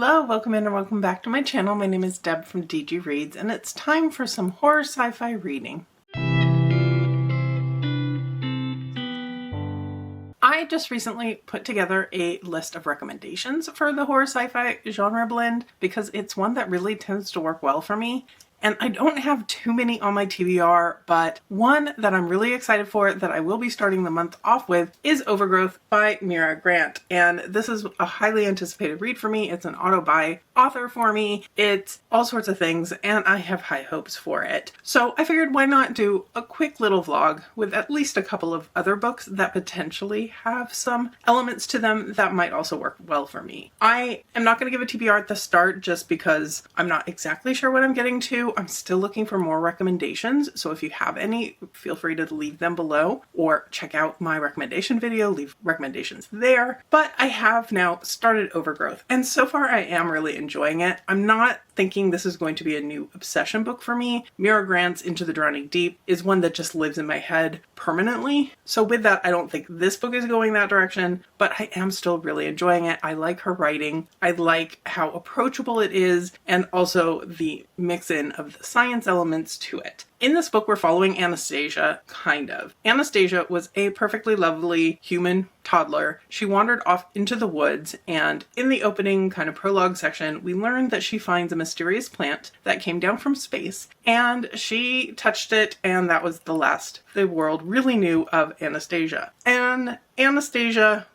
Hello, welcome in and welcome back to my channel. My name is Deb from DG Reads, and it's time for some horror sci-fi reading. I just recently put together a list of recommendations for the horror sci-fi genre blend because it's one that really tends to work well for me. And I don't have too many on my TBR, but one that I'm really excited for that I will be starting the month off with is Overgrowth by Mira Grant. And this is a highly anticipated read for me. It's an auto-buy author for me. It's all sorts of things, and I have high hopes for it. So I figured why not do a quick little vlog with at least a couple of other books that potentially have some elements to them that might also work well for me. I am not going to give a TBR at the start just because I'm not exactly sure what I'm getting to. I'm still looking for more recommendations, so if you have any, feel free to leave them below or check out my recommendation video, leave recommendations there. But I have now started Overgrowth, and so far I am really enjoying it. I'm not thinking this is going to be a new obsession book for me. Mira Grant's Into the Drowning Deep is one that just lives in my head permanently. So with that, I don't think this book is going that direction, but I am still really enjoying it. I like her writing. I like how approachable it is, and also the mix-in of the science elements to it. In this book, we're following Anastasia, kind of. Anastasia was a perfectly lovely human toddler. She wandered off into the woods, and in the opening kind of prologue section, we learned that she finds a mysterious plant that came down from space, and she touched it, and that was the last the world really knew of Anastasia. And Anastasia,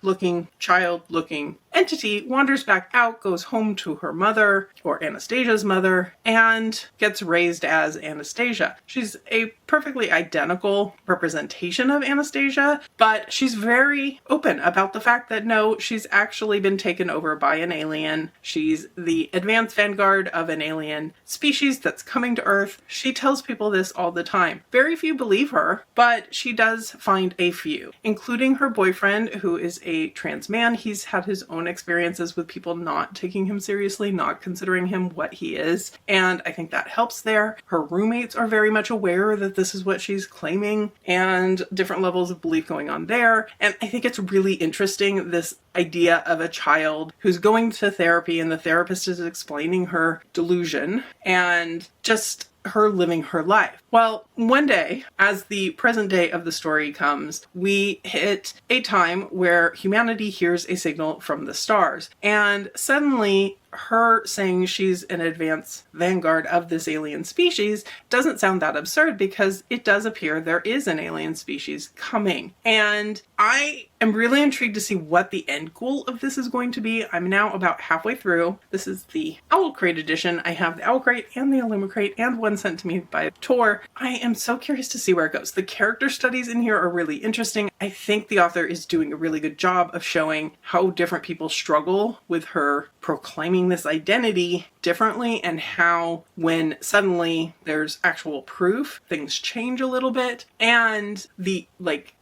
child-looking entity, wanders back out, goes home to her mother, or Anastasia's mother, and gets raised as Anastasia. She's a perfectly identical representation of Anastasia, but she's very open about the fact that no, she's actually been taken over by an alien. She's the advanced vanguard of an alien species that's coming to Earth. She tells people this all the time. Very few believe her, but she does find a few, including her boyfriend, who is a trans man. He's had his own experiences with people not taking him seriously, not considering him what he is, and I think that helps there. Her roommates are very much aware that this is what she's claiming, and different levels of belief going on there. And I think it's really interesting, this idea of a child who's going to therapy and the therapist is explaining her delusion and just her living her life. Well, one day, as the present day of the story comes, we hit a time where humanity hears a signal from the stars, and suddenly her saying she's an advanced vanguard of this alien species doesn't sound that absurd, because it does appear there is an alien species coming. And I am really intrigued to see what the end goal of this is going to be. I'm now about halfway through. This is the Owl Crate edition. I have the Owl Crate and the Illuma Crate and one sent to me by Tor. I am so curious to see where it goes. The character studies in here are really interesting. I think the author is doing a really good job of showing how different people struggle with her proclaiming this identity differently, and how when suddenly there's actual proof, things change a little bit. And the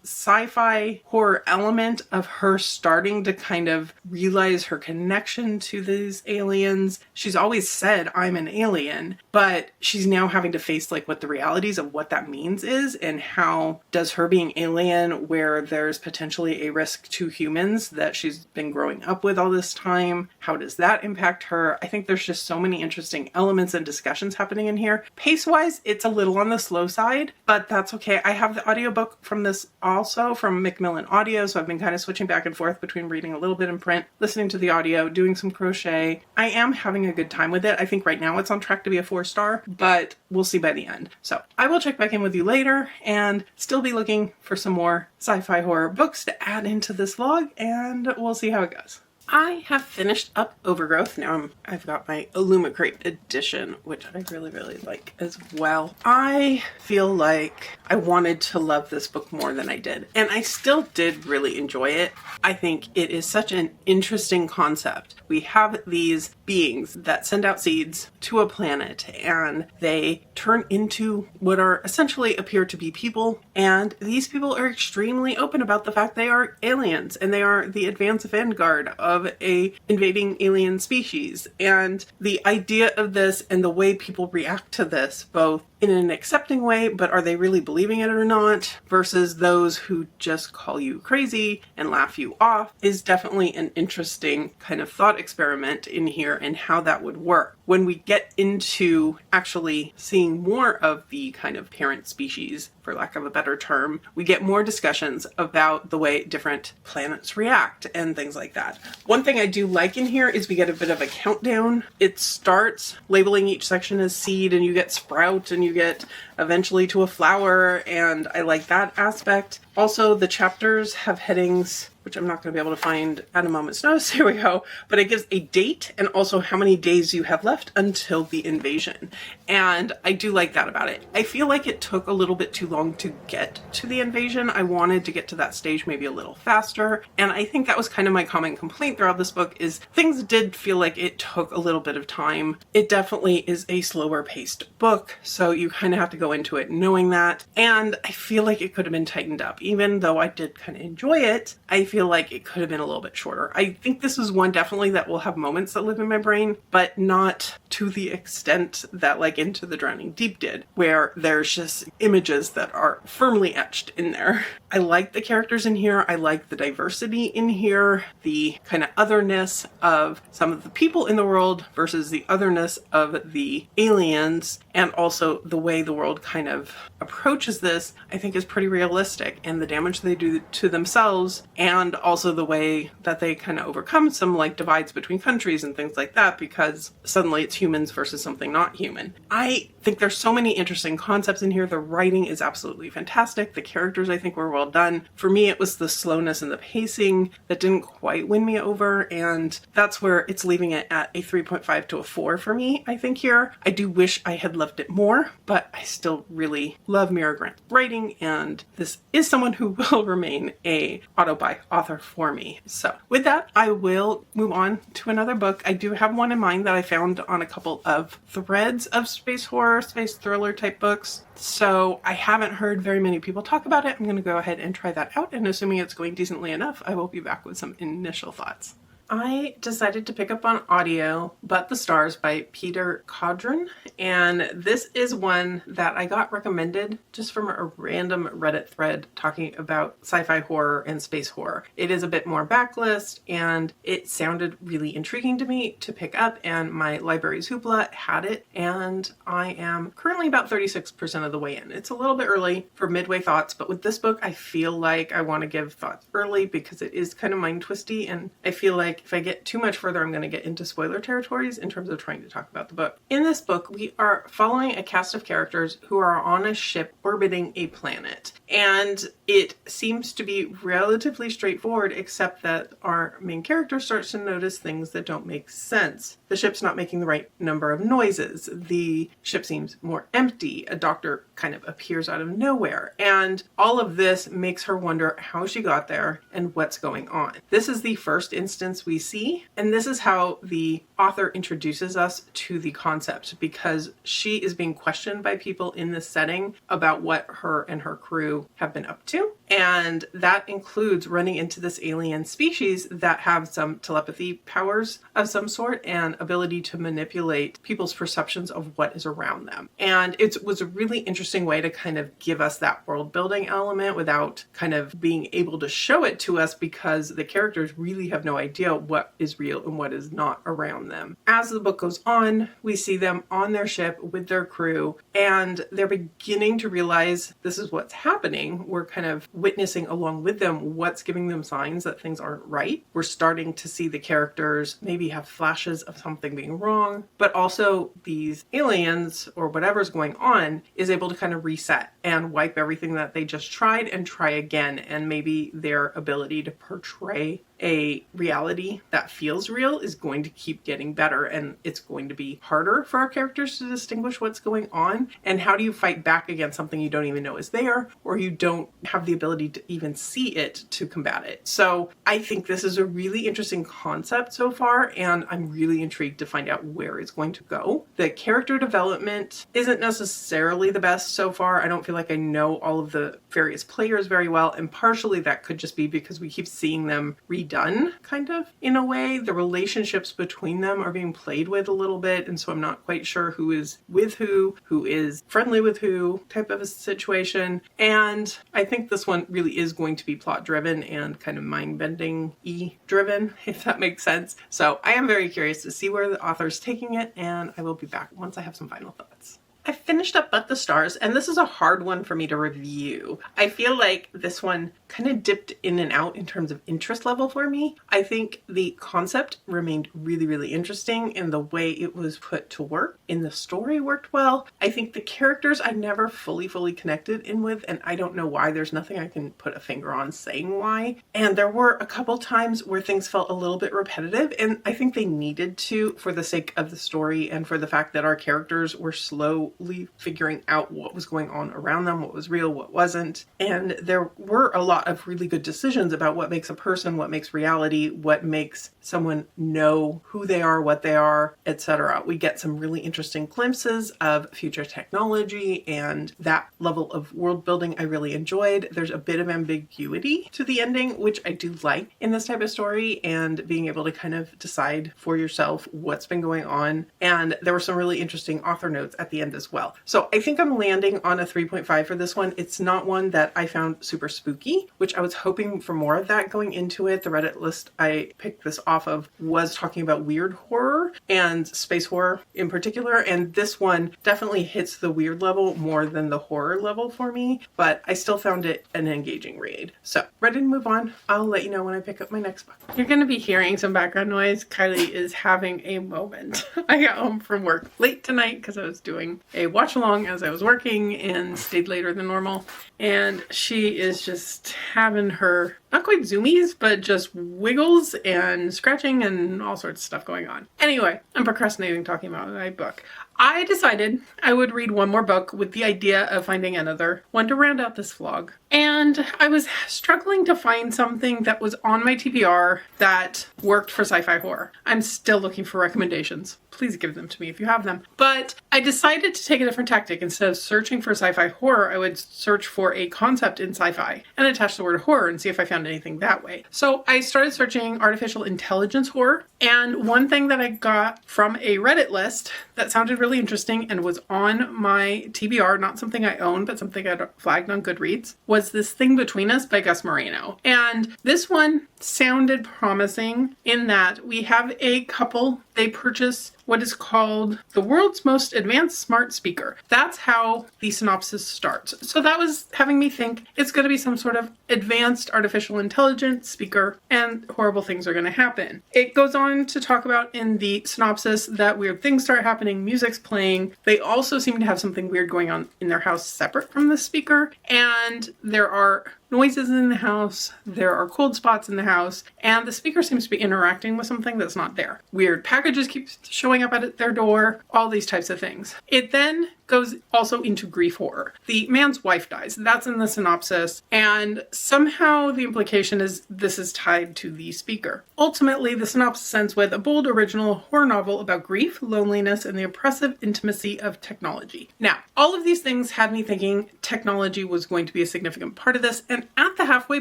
sci-fi horror element of her starting to kind of realize her connection to these aliens. She's always said, I'm an alien, but she's now having to face what the realities of what that means is, and how does her being alien, where there's potentially a risk to humans that she's been growing up with all this time, how does that impact her? I think there's just so many interesting elements and discussions happening in here. Pace-wise, it's a little on the slow side, but that's okay. I have the audiobook from this also from Macmillan Audio, so I've been kind of switching back and forth between reading a little bit in print, listening to the audio, doing some crochet. I am having a good time with it. I think right now it's on track to be a 4-star, but we'll see by the end. So I will check back in with you later and still be looking for some more sci-fi horror books to add into this vlog, and we'll see how it goes. I have finished up Overgrowth. Now I've got my Illuma Crate edition, which I really, really like as well. I feel like I wanted to love this book more than I did, and I still did really enjoy it. I think it is such an interesting concept. We have these beings that send out seeds to a planet, and they turn into what are essentially appear to be people, and these people are extremely open about the fact they are aliens, and they are the advanced vanguard of a invading alien species. And the idea of this and the way people react to this, both in an accepting way, but are they really believing it or not, versus those who just call you crazy and laugh you off, is definitely an interesting kind of thought experiment in here and how that would work. When we get into actually seeing more of the kind of parent species, for lack of a better term, we get more discussions about the way different planets react and things like that. One thing I do like in here is we get a bit of a countdown. It starts labeling each section as seed, and you get sprout, and you get eventually to a flower, and I like that aspect. Also, the chapters have headings, which I'm not going to be able to find at a moment's notice. Here we go. But it gives a date and also how many days you have left until the invasion. And I do like that about it. I feel like it took a little bit too long to get to the invasion. I wanted to get to that stage maybe a little faster. And I think that was kind of my common complaint throughout this book, is things did feel like it took a little bit of time. It definitely is a slower paced book, so you kind of have to go into it knowing that. And I feel like it could have been tightened up. Even though I did kind of enjoy it, I feel like it could have been a little bit shorter. I think this is one definitely that will have moments that live in my brain, but not to the extent that like Into the Drowning Deep did, where there's just images that are firmly etched in there. I like the characters in here. I like the diversity in here, the kind of otherness of some of the people in the world versus the otherness of the aliens, and also the way the world kind of approaches this, I think is pretty realistic, and the damage they do to themselves, and also the way that they kind of overcome some like divides between countries and things like that, because suddenly it's humans versus something not human. I think there's so many interesting concepts in here. The writing is absolutely fantastic. The characters I think were well done. For me, it was the slowness and the pacing that didn't quite win me over, and that's where it's leaving it at a 3.5 to a 4 for me, I think here. I do wish I had loved it more, but I still really love Mira Grant's writing, and this is someone who will remain a auto-buy author for me. So with that, I will move on to another book. I do have one in mind that I found on a couple of threads of space horror, space thriller type books. So I haven't heard very many people talk about it. I'm going to go ahead and try that out, and assuming it's going decently enough, I will be back with some initial thoughts. I decided to pick up on audio But the Stars by Peter Codron, and this is one that I got recommended just from a random Reddit thread talking about sci-fi horror and space horror. It is a bit more backlist, and it sounded really intriguing to me to pick up, and my library's Hoopla had it, and I am currently about 36% of the way in. It's a little bit early for midway thoughts, but with this book I feel like I want to give thoughts early because it is kind of mind twisty, and I feel like if I get too much further, I'm going to get into spoiler territories in terms of trying to talk about the book. In this book, we are following a cast of characters who are on a ship orbiting a planet. And it seems to be relatively straightforward, except that our main character starts to notice things that don't make sense. The ship's not making the right number of noises. The ship seems more empty. A doctor kind of appears out of nowhere. And all of this makes her wonder how she got there and what's going on. This is the first instance we see, and this is how the author introduces us to the concept, because she is being questioned by people in this setting about what her and her crew have been up to. And that includes running into this alien species that have some telepathy powers of some sort and ability to manipulate people's perceptions of what is around them. And it was a really interesting way to kind of give us that world building element without kind of being able to show it to us, because the characters really have no idea what is real and what is not around them. As the book goes on, we see them on their ship with their crew, and they're beginning to realize this is what's happening. We're kind of witnessing along with them what's giving them signs that things aren't right. We're starting to see the characters maybe have flashes of something being wrong, but also these aliens or whatever's going on is able to kind of reset and wipe everything that they just tried and try again. And maybe their ability to portray a reality that feels real is going to keep getting better, and it's going to be harder for our characters to distinguish what's going on. And how do you fight back against something you don't even know is there, or you don't have the ability to even see it to combat it? So I think this is a really interesting concept so far, and I'm really intrigued to find out where it's going to go. The character development isn't necessarily the best so far. I don't feel like I know all of the various players very well, and partially that could just be because we keep seeing them read redone, kind of, in a way. The relationships between them are being played with a little bit, and so I'm not quite sure who is with who is friendly with who, type of a situation. And I think this one really is going to be plot driven and kind of mind-bending-y driven, if that makes sense. So I am very curious to see where the author's taking it, and I will be back once I have some final thoughts. I finished up But the Stars, and this is a hard one for me to review. I feel like this one kind of dipped in and out in terms of interest level for me. I think the concept remained really, really interesting, and the way it was put to work in the story worked well. I think the characters I never fully connected in with, and I don't know why. There's nothing I can put a finger on saying why. And there were a couple times where things felt a little bit repetitive, and I think they needed to for the sake of the story and for the fact that our characters were slowly figuring out what was going on around them, what was real, what wasn't. And there were a lot of really good decisions about what makes a person, what makes reality, what makes someone know who they are, what they are, etc. We get some really interesting glimpses of future technology, and that level of world building I really enjoyed. There's a bit of ambiguity to the ending, which I do like in this type of story, and being able to kind of decide for yourself what's been going on. And there were some really interesting author notes at the end as well. So I think I'm landing on a 3.5 for this one. It's not one that I found super spooky, which I was hoping for more of that going into it. The Reddit list I picked this off of was talking about weird horror and space horror in particular, and this one definitely hits the weird level more than the horror level for me, but I still found it an engaging read. So ready to move on. I'll let you know when I pick up my next book. You're going to be hearing some background noise. Kylie is having a moment. I got home from work late tonight because I was doing a watch along as I was working and stayed later than normal. And she is just having her, not quite zoomies, but just wiggles and scratching and all sorts of stuff going on. Anyway, I'm procrastinating talking about my book. I decided I would read one more book with the idea of finding another one to round out this vlog. And I was struggling to find something that was on my TBR that worked for sci-fi horror. I'm still looking for recommendations. Please give them to me if you have them. But I decided to take a different tactic. Instead of searching for sci-fi horror, I would search for a concept in sci-fi and attach the word horror and see if I found anything that way. So I started searching artificial intelligence horror, and one thing that I got from a Reddit list that sounded really interesting and was on my TBR, not something I own, but something I flagged on Goodreads, was This Thing Between Us by Gus Moreno. And this one sounded promising in that we have a couple, they purchase what is called the world's most advanced smart speaker. That's how the synopsis starts. So that was having me think it's going to be some sort of advanced artificial intelligence speaker and horrible things are going to happen. It goes on to talk about in the synopsis that weird things start happening, music's playing. They also seem to have something weird going on in their house separate from the speaker, and there are noises in the house, there are cold spots in the house, and the speaker seems to be interacting with something that's not there. Weird packages keep showing up at their door, all these types of things. It then goes also into grief horror. The man's wife dies. That's in the synopsis, and somehow the implication is this is tied to the speaker. Ultimately, the synopsis ends with a bold original horror novel about grief, loneliness, and the oppressive intimacy of technology. Now, all of these things had me thinking technology was going to be a significant part of this, and at the halfway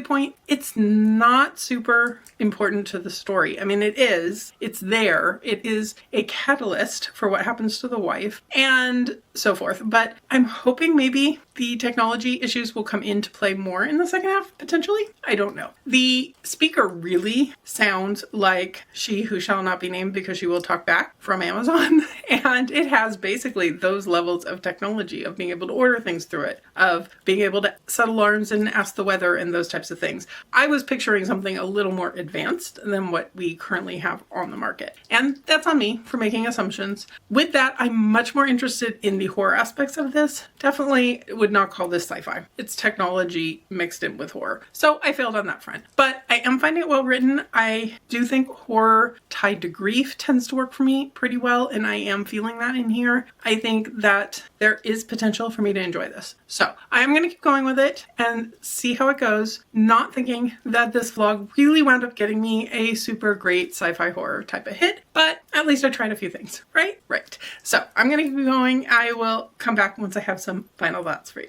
point, it's not super important to the story. I mean, it is. It's there. It is a catalyst for what happens to the wife, and so forth. But I'm hoping maybe the technology issues will come into play more in the second half, potentially. I don't know. The speaker really sounds like She Who Shall Not Be Named Because She Will Talk Back from Amazon. And it has basically those levels of technology, of being able to order things through it, of being able to set alarms and ask the weather and those types of things. I was picturing something a little more advanced than what we currently have on the market. And that's on me for making assumptions. With that, I'm much more interested in the horror aspects of this. Definitely would not call this sci-fi. It's technology mixed in with horror. So I failed on that front. But I am finding it well written. I do think horror tied to grief tends to work for me pretty well, and I am feeling that in here. I think that there is potential for me to enjoy this. So I'm going to keep going with it and see how it goes, not thinking that this vlog really wound up getting me a super great sci-fi horror type of hit, but at least I tried a few things, right? Right. So I'm going to keep going. I will come back once I have some final thoughts for you.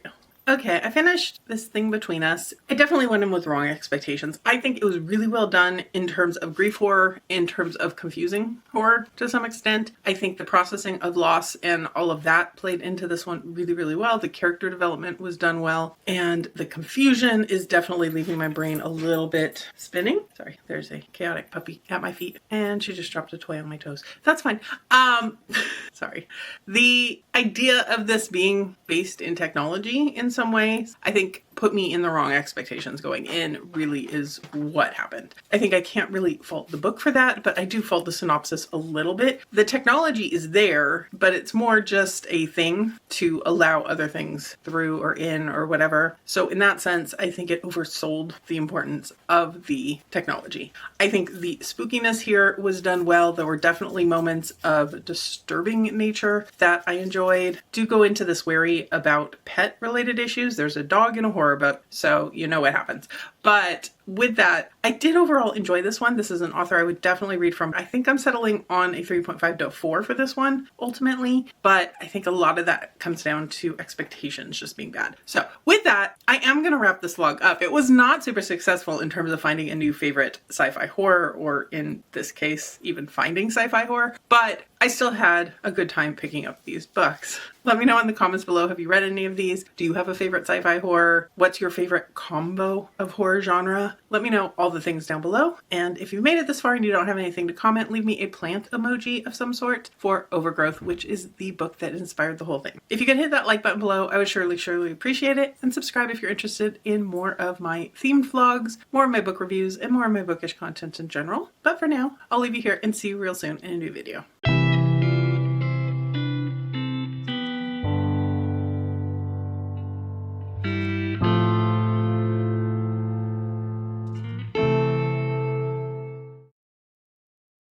Okay, I finished this thing between us. I definitely went in with wrong expectations. I think it was really well done in terms of grief horror, in terms of confusing horror to some extent. I think the processing of loss and all of that played into this one really, really well. The character development was done well, and the confusion is definitely leaving my brain a little bit spinning. Sorry, there's a chaotic puppy at my feet, and she just dropped a toy on my toes. That's fine. Sorry. The idea of this being based in technology in some ways, I think put me in the wrong expectations going in, really is what happened. I think I can't really fault the book for that, but I do fault the synopsis a little bit. The technology is there, but it's more just a thing to allow other things through or in or whatever. So in that sense, I think it oversold the importance of the technology. I think the spookiness here was done well. There were definitely moments of disturbing nature that I enjoyed. Do go into this wary about pet related issues. There's a dog in a horror book, so you know what happens. But with that, I did overall enjoy this one. This is an author I would definitely read from. I think I'm settling on a 3.5 to a 4 for this one, ultimately, but I think a lot of that comes down to expectations just being bad. So with that, I am going to wrap this vlog up. It was not super successful in terms of finding a new favorite sci-fi horror, or in this case, even finding sci-fi horror, but I still had a good time picking up these books. Let me know in the comments below, have you read any of these? Do you have a favorite sci-fi horror? What's your favorite combo of horror genre? Let me know all the things down below. And if you've made it this far and you don't have anything to comment, leave me a plant emoji of some sort for Overgrowth, which is the book that inspired the whole thing. If you could hit that like button below, I would surely appreciate it. And subscribe if you're interested in more of my themed vlogs, more of my book reviews, and more of my bookish content in general. But for now, I'll leave you here and see you real soon in a new video.